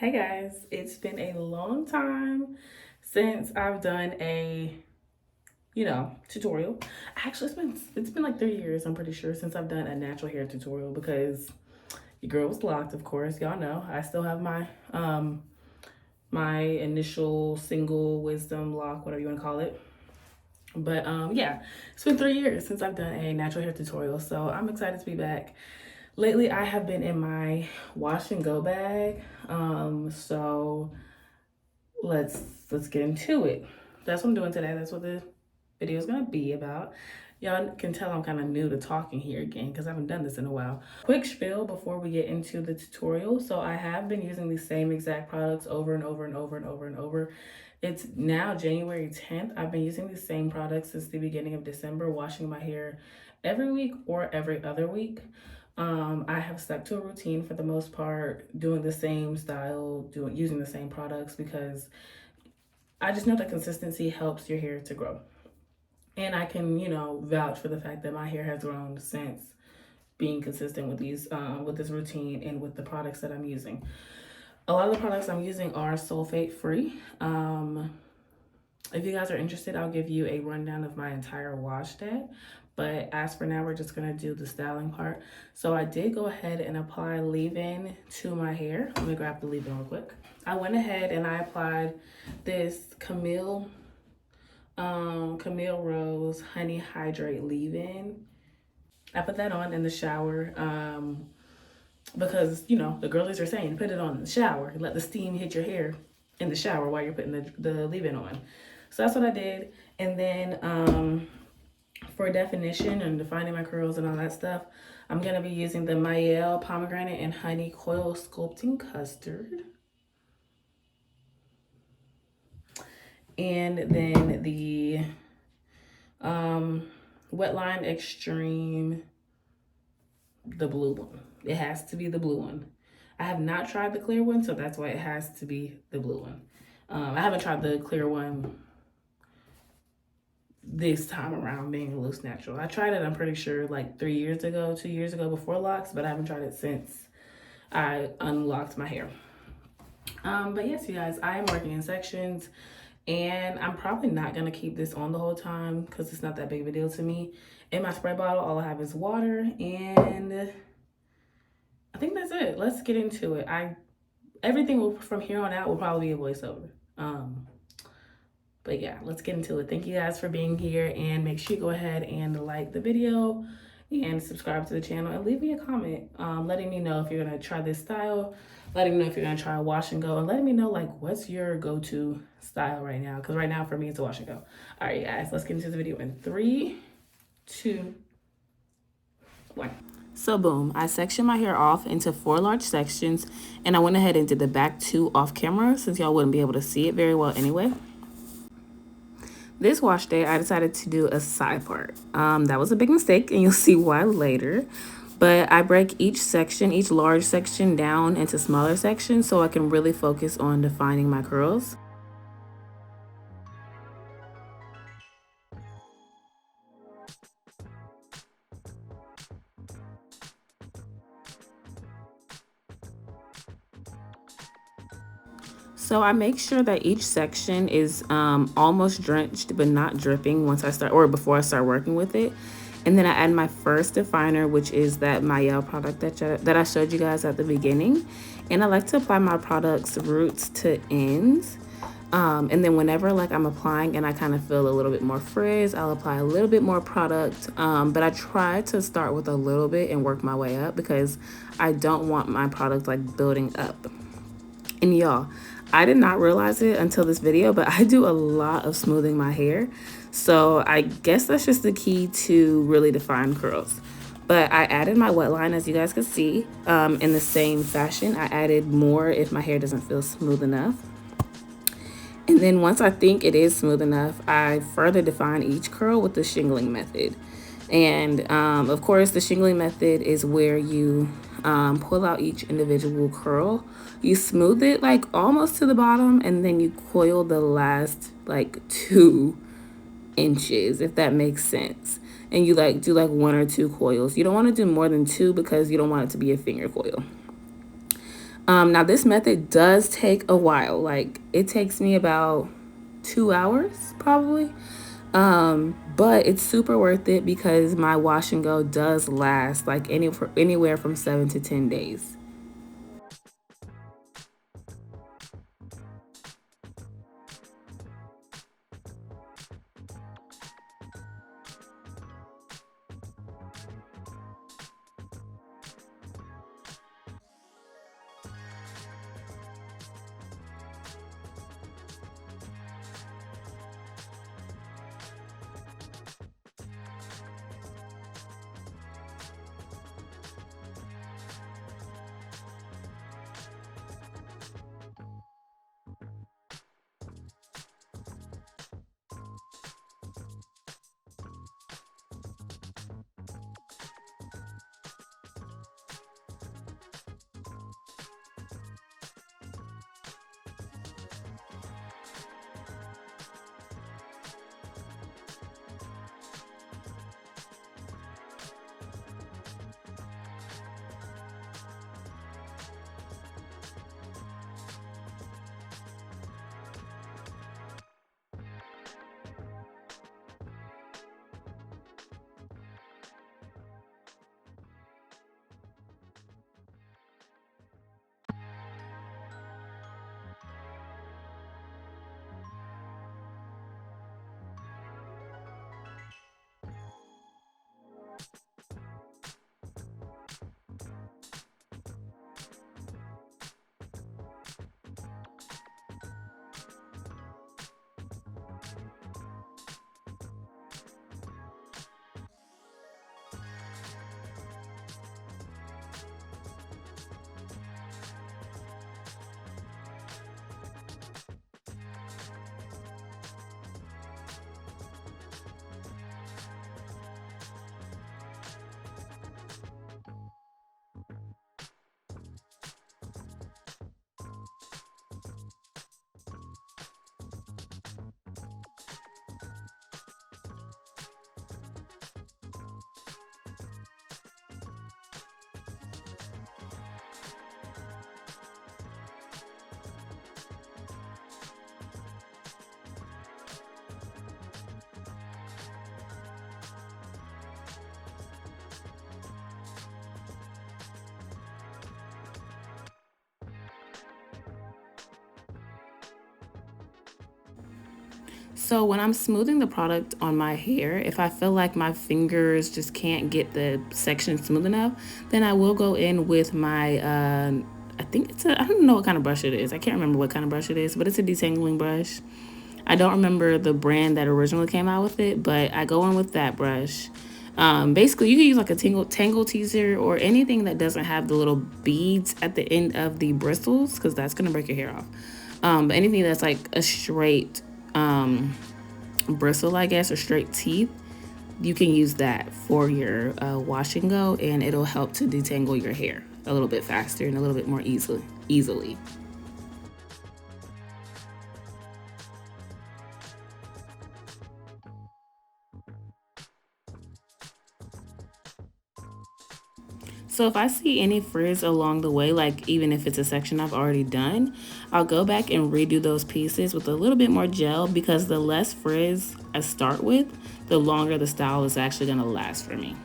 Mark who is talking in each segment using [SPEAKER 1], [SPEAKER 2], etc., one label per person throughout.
[SPEAKER 1] Hey guys, it's been a long time since I've done a, tutorial. Actually, it's been like 3 years, I'm pretty sure, since I've done a natural hair tutorial because your girl was locked, of course. Y'all know. I still have my initial single wisdom lock, whatever you want to call it. But yeah, it's been 3 years since I've done a natural hair tutorial, so I'm excited to be back. Lately, I have been in my wash and go bag. So let's get into it. That's what I'm doing today. That's what the video is gonna be about. Y'all can tell I'm kind of new to talking here again because I haven't done this in a while. Quick spiel before we get into the tutorial. So I have been using these same exact products over and over and over and over and over. It's now January 10th. I've been using these same products since the beginning of December, washing my hair every week or every other week. I have stuck to a routine for the most part, doing the same style, using the same products because I just know that consistency helps your hair to grow. And I can, vouch for the fact that my hair has grown since being consistent with with this routine and with the products that I'm using. A lot of the products I'm using are sulfate free. If you guys are interested, I'll give you a rundown of my entire wash day. But as for now, we're just gonna do the styling part. So I did go ahead and apply leave-in to my hair. Let me grab the leave-in real quick. I went ahead and I applied this Camille Rose Honey Hydrate leave-in. I put that on in the shower because, the girlies are saying put it on in the shower. Let the steam hit your hair in the shower while you're putting the leave-in on. So that's what I did. And then for definition and defining my curls and all that stuff, I'm going to be using the Mielle pomegranate and honey coil sculpting custard. And then the wetline xtreme, the blue one. It has to be the blue one. I have not tried the clear one, so that's why it has to be the blue one. I haven't tried the clear one this time around, being a loose natural. I tried it, I'm pretty sure, like 2 years ago before locks, but I haven't tried it since I unlocked my hair. But yes, you guys, I am working in sections, and I'm probably not gonna keep this on the whole time because it's not that big of a deal to me. In my spray bottle, all I have is water, and I think that's it. Let's get into it. Everything from here on out will probably be a voiceover. But yeah, let's get into it. Thank you guys for being here, and make sure you go ahead and like the video and subscribe to the channel and leave me a comment letting me know if you're gonna try this style, letting me know if you're gonna try a wash and go, and letting me know like what's your go-to style right now, because right now for me it's a wash and go. All right, guys, let's get into the video in 3, 2, 1. So boom, I sectioned my hair off into 4 large sections, and I went ahead and did the back 2 off camera since y'all wouldn't be able to see it very well anyway. This wash day, I decided to do a side part. That was a big mistake, and you'll see why later. But I break each large section down into smaller sections so I can really focus on defining my curls. So I make sure that each section is almost drenched but not dripping before I start working with it. And then I add my first definer, which is that mielle product that I showed you guys at the beginning. And I like to apply my products roots to ends. And then whenever I'm applying and I kind of feel a little bit more frizz, I'll apply a little bit more product. But I try to start with a little bit and work my way up because I don't want my product building up. And y'all, I did not realize it until this video, but I do a lot of smoothing my hair. So I guess that's just the key to really define curls. But I added my wetline, as you guys can see, in the same fashion. I added more if my hair doesn't feel smooth enough. And then once I think it is smooth enough, I further define each curl with the shingling method. And of course, the shingling method is where you pull out each individual curl. You smooth it almost to the bottom, and then you coil the last 2 inches, if that makes sense. And you do 1 or 2 coils. You don't want to do more than 2 because you don't want it to be a finger coil. Now this method does take a while. Like it takes me about 2 hours probably. But it's super worth it because my wash and go does last like anywhere from 7 to 10 days. So when I'm smoothing the product on my hair, if I feel like my fingers just can't get the section smooth enough, then I will go in with my I think I don't know what kind of brush it is. I can't remember what kind of brush it is, but it's a detangling brush. I don't remember the brand that originally came out with it, but I go in with that brush. Basically, you can use like a tangle teaser or anything that doesn't have the little beads at the end of the bristles, because that's gonna break your hair off. But anything that's like a straight bristle, I guess, or straight teeth, you can use that for your wash and go, and it'll help to detangle your hair a little bit faster and a little bit more easily. So if I see any frizz along the way, like even if it's a section I've already done, I'll go back and redo those pieces with a little bit more gel, because the less frizz I start with, the longer the style is actually gonna last for me.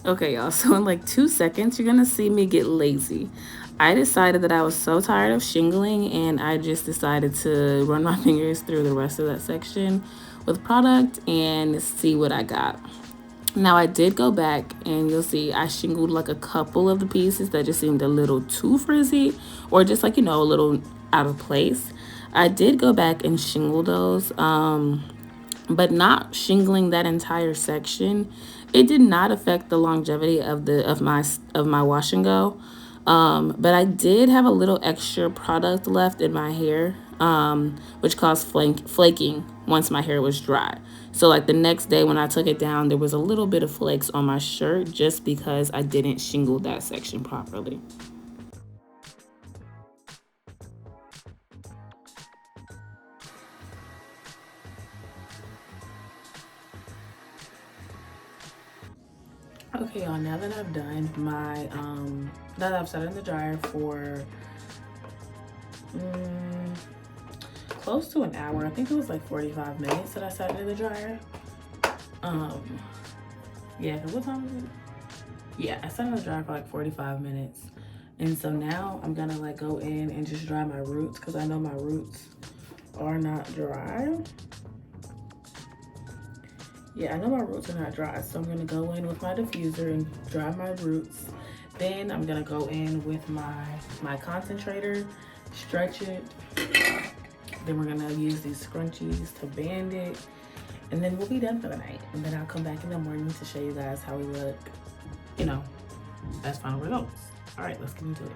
[SPEAKER 1] Okay, y'all, so in like 2 seconds, you're gonna see me get lazy. I decided that I was so tired of shingling and I just decided to run my fingers through the rest of that section with product and see what I got. Now I did go back and you'll see I shingled like a couple of the pieces that just seemed a little too frizzy or just like, a little out of place. I did go back and shingle those. But not shingling that entire section, it did not affect the longevity of my wash and go. But I did have a little extra product left in my hair, which caused flaking once my hair was dry. So like the next day when I took it down, there was a little bit of flakes on my shirt just because I didn't shingle that section properly. Okay, y'all, now that I've done my, that I've set in the dryer for close to an hour. I think it was like 45 minutes that I set it in the dryer. Yeah, what time is it? Yeah, I set it in the dryer for like 45 minutes. And so now I'm gonna like go in and just dry my roots because I know my roots are not dry. Yeah, I know my roots are not dry, so I'm gonna go in with my diffuser and dry my roots. Then I'm gonna go in with my concentrator, stretch it. Then we're gonna use these scrunchies to band it. And then we'll be done for the night. And then I'll come back in the morning to show you guys how we look, as final results. All right, let's get into it.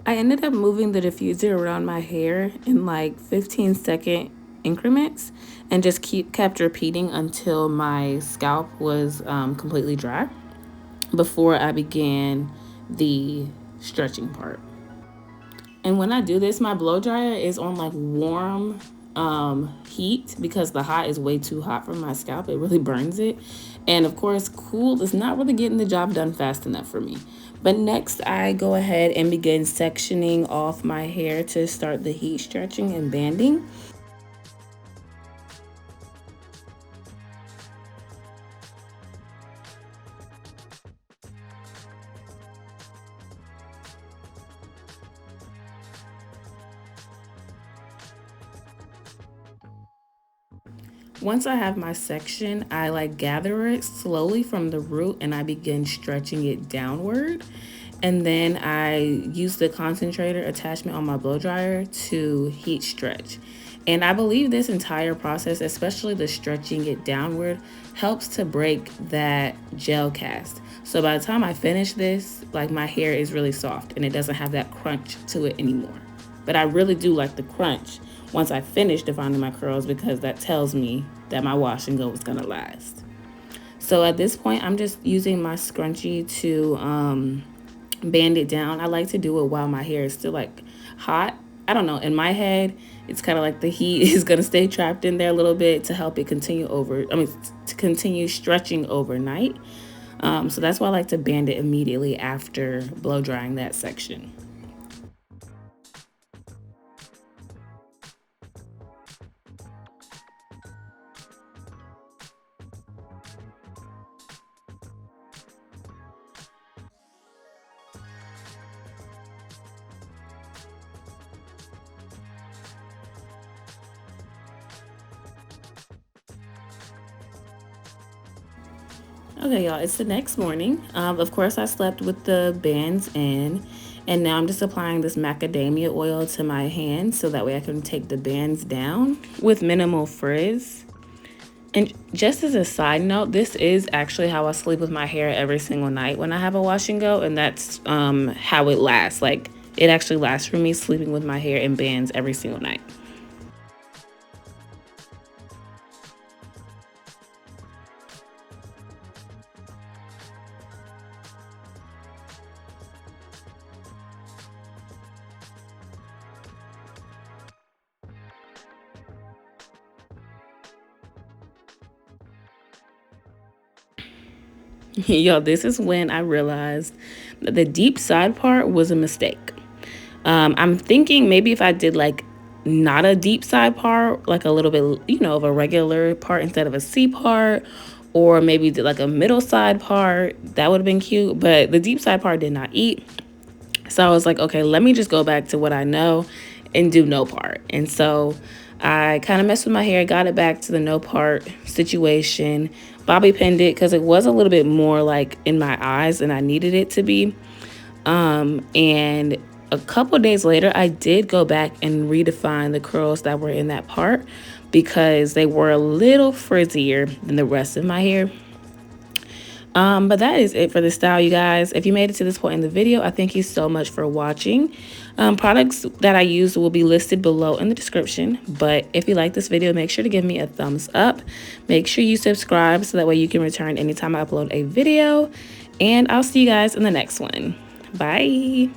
[SPEAKER 1] I ended up moving the diffuser around my hair in like 15-second increments and just kept repeating until my scalp was completely dry before I began the stretching part. And when I do this, my blow dryer is on like warm heat because the hot is way too hot for my scalp. It really burns it. And of course, cool is not really getting the job done fast enough for me. But next, I go ahead and begin sectioning off my hair to start the heat stretching and banding. Once I have my section, I like gather it slowly from the root and I begin stretching it downward. And then I use the concentrator attachment on my blow dryer to heat stretch. And I believe this entire process, especially the stretching it downward, helps to break that gel cast. So by the time I finish this, like my hair is really soft and it doesn't have that crunch to it anymore. But I really do like the crunch once I finish defining my curls because that tells me that my wash and go is gonna last. So at this point, I'm just using my scrunchie to band it down. I like to do it while my hair is still like hot. I don't know, in my head, it's kind of like the heat is gonna stay trapped in there a little bit to help it to continue stretching overnight. So that's why I like to band it immediately after blow drying that section. Okay, y'all, it's the next morning. Of course, I slept with the bands in, and now I'm just applying this macadamia oil to my hands so that way I can take the bands down with minimal frizz. And just as a side note, this is actually how I sleep with my hair every single night when I have a wash and go, and that's how it lasts. Like, it actually lasts for me sleeping with my hair in bands every single night. Yo, this is when I realized that the deep side part was a mistake. I'm thinking maybe if I did like not a deep side part, like a little bit, you know, of a regular part instead of a C part, or maybe like a middle side part. That would have been cute, but the deep side part did not eat. So I was like, okay, let me just go back to what I know and do no part. And so I kind of messed with my hair, got it back to the no part situation, bobby pinned it because it was a little bit more like in my eyes than I needed it to be. And a couple days later, I did go back and redefine the curls that were in that part because they were a little frizzier than the rest of my hair. But that is it for the style, you guys. If you made it to this point in the video, I thank you so much for watching. Products that I use will be listed below in the description. But if you like this video, make sure to give me a thumbs up. Make sure you subscribe so that way you can return anytime I upload a video. And I'll see you guys in the next one. Bye.